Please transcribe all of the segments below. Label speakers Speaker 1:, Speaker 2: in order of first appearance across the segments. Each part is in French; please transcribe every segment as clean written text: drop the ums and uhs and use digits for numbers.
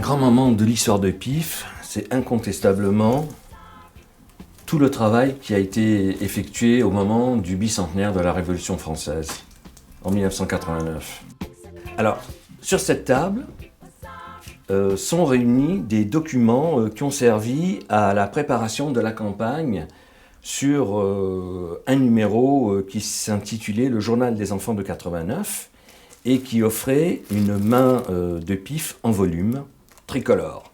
Speaker 1: grand moment de l'histoire de PIF, c'est incontestablement tout le travail qui a été effectué au moment du bicentenaire de la Révolution française, en 1989. Alors, sur cette table sont réunis des documents qui ont servi à la préparation de la campagne sur un numéro qui s'intitulait Le Journal des enfants de 89 et qui offrait une main de PIF en volume, tricolore.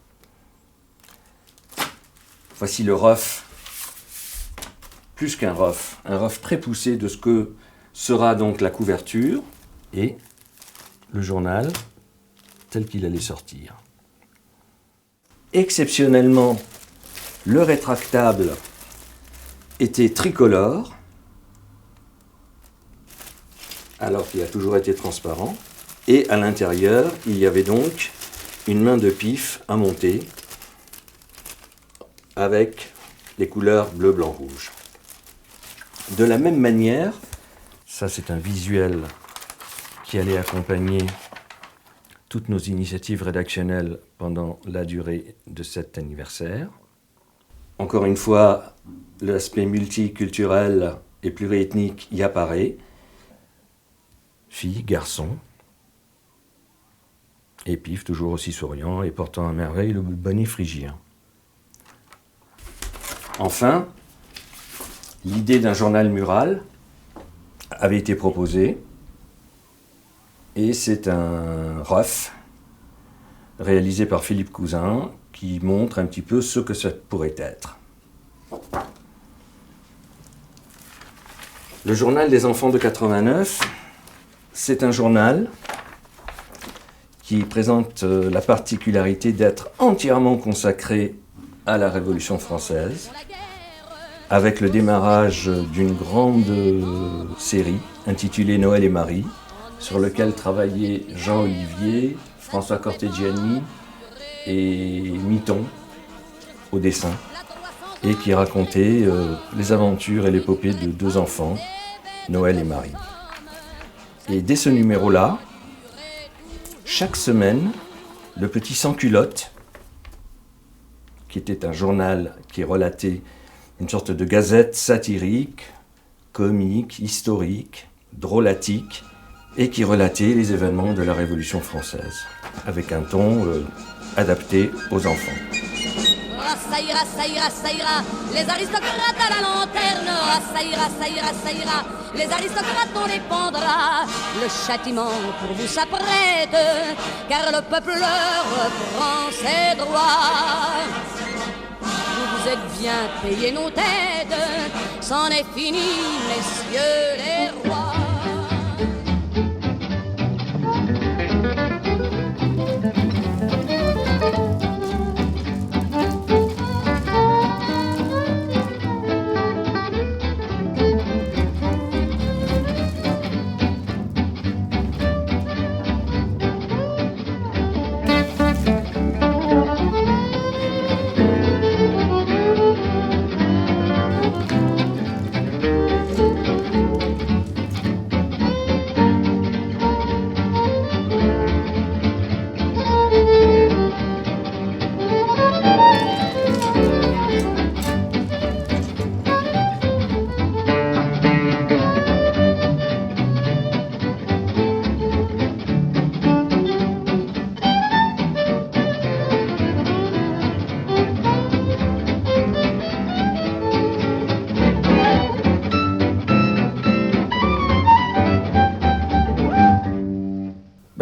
Speaker 1: Voici le rough, plus qu'un rough, un rough très poussé de ce que sera donc la couverture et le journal tel qu'il allait sortir. Exceptionnellement, le rétractable était tricolore, alors qu'il a toujours été transparent, et à l'intérieur, il y avait donc une main de PIF à monter avec les couleurs bleu, blanc, rouge. De la même manière, ça c'est un visuel qui allait accompagner toutes nos initiatives rédactionnelles pendant la durée de cet anniversaire. Encore une fois, l'aspect multiculturel et pluriethnique y apparaît. Filles, garçons, et PIF toujours aussi souriant et portant à merveille le bonnet phrygien. Enfin, l'idée d'un journal mural avait été proposée et c'est un rough réalisé par Philippe Cousin qui montre un petit peu ce que ça pourrait être. Le journal des enfants de 89, c'est un journal qui présente la particularité d'être entièrement consacré à la Révolution française, avec le démarrage d'une grande série intitulée Noël et Marie, sur lequel travaillaient Jean Olivier, François Cortegiani et Mitton au dessin, et qui racontait les aventures et l'épopée de deux enfants, Noël et Marie. Et dès ce numéro-là, chaque semaine, le Petit Sans-Culotte, qui était un journal qui relatait une sorte de gazette satirique, comique, historique, drôlatique, et qui relatait les événements de la Révolution française, avec un ton adapté aux enfants.
Speaker 2: Ah, ça ira, ça ira, ça ira, les aristocrates à la lanterne. Ah, ça ira, ça ira, ça ira, les aristocrates on les pendra. Le châtiment pour vous s'apprête, car le peuple leur prend ses droits. Vous êtes bien payés nos têtes, c'en est fini, messieurs les rois.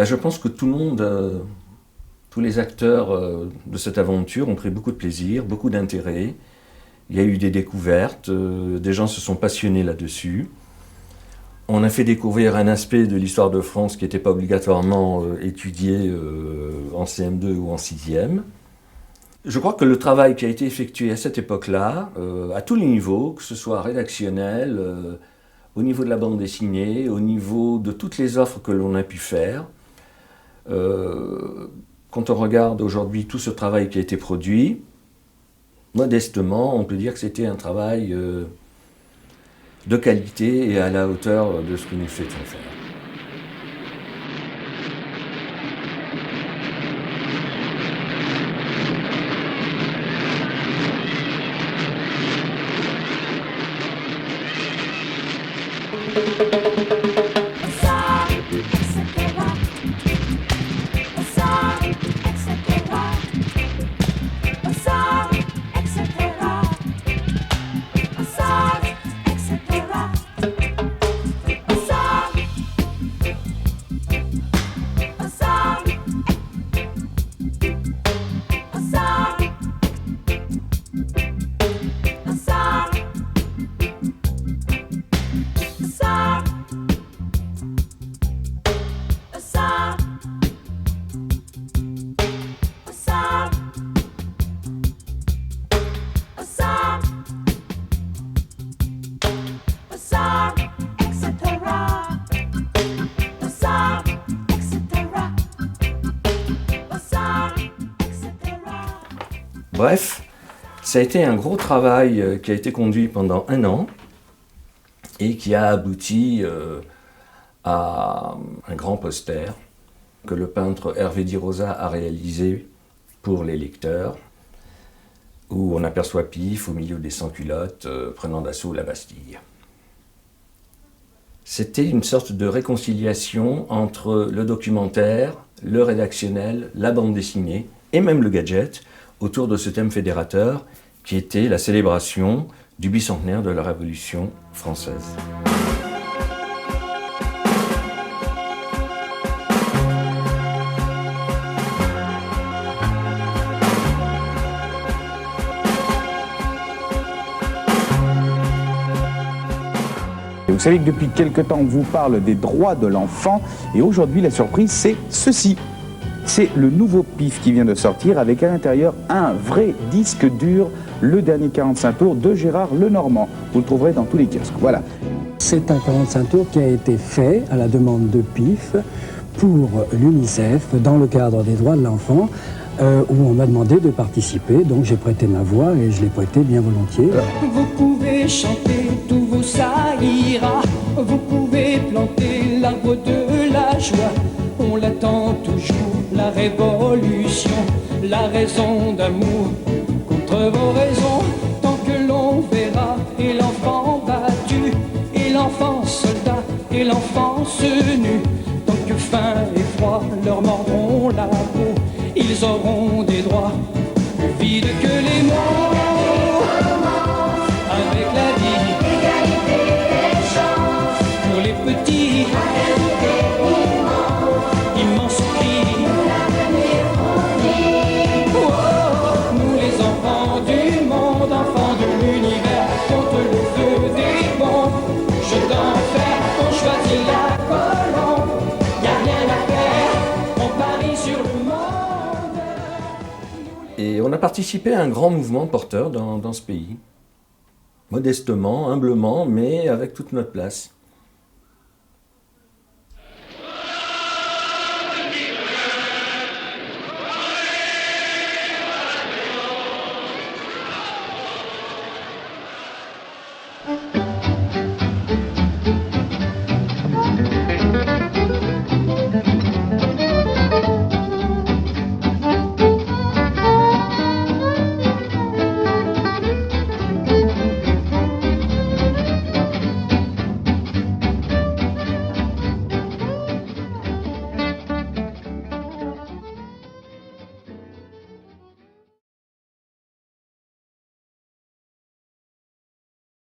Speaker 1: Je pense que tout le monde, tous les acteurs de cette aventure ont pris beaucoup de plaisir, beaucoup d'intérêt. Il y a eu des découvertes, des gens se sont passionnés là-dessus. On a fait découvrir un aspect de l'histoire de France qui n'était pas obligatoirement étudié en CM2 ou en 6e. Je crois que le travail qui a été effectué à cette époque-là, à tous les niveaux, que ce soit rédactionnel, au niveau de la bande dessinée, au niveau de toutes les offres que l'on a pu faire, quand on regarde aujourd'hui tout ce travail qui a été produit, modestement, on peut dire que c'était un travail de qualité et à la hauteur de ce que nous souhaitons faire. Bref, ça a été un gros travail qui a été conduit pendant 1 an et qui a abouti à un grand poster que le peintre Hervé Di Rosa a réalisé pour les lecteurs, où on aperçoit Pif au milieu des sans-culottes prenant d'assaut la Bastille. C'était une sorte de réconciliation entre le documentaire, le rédactionnel, la bande dessinée et même le gadget autour de ce thème fédérateur qui était la célébration du bicentenaire de la Révolution française.
Speaker 3: Vous savez que depuis quelque temps, on vous parle des droits de l'enfant et aujourd'hui, la surprise, c'est ceci. C'est le nouveau Pif qui vient de sortir avec à l'intérieur un vrai disque dur, le dernier 45 tours de Gérard Lenormand. Vous le trouverez dans tous les kiosques. Voilà.
Speaker 4: C'est un 45 tours qui a été fait à la demande de Pif pour l'UNICEF dans le cadre des droits de l'enfant où on m'a demandé de participer. Donc j'ai prêté ma voix et je l'ai prêté bien volontiers.
Speaker 5: Vous pouvez chanter, tout vous ça ira. Vous pouvez planter l'arbre de la joie. On l'attend toujours, la révolution, la raison d'amour contre vos raisons. Tant que l'on verra et l'enfant battu, et l'enfant soldat, et l'enfance nue. Tant que faim et froid leur mordront la peau, ils auront des droits plus vides que les mots. Avec la vie, égalité et chance pour les petits, immense cri. Oh, nous les enfants du monde, enfants de l'univers, contre le feu des bombes, jeux d'enfer, on choisit la colombe. Y'a rien à faire, on parie sur le monde.
Speaker 1: Et on a participé à un grand mouvement porteur dans ce pays. Modestement, humblement, mais avec toute notre place.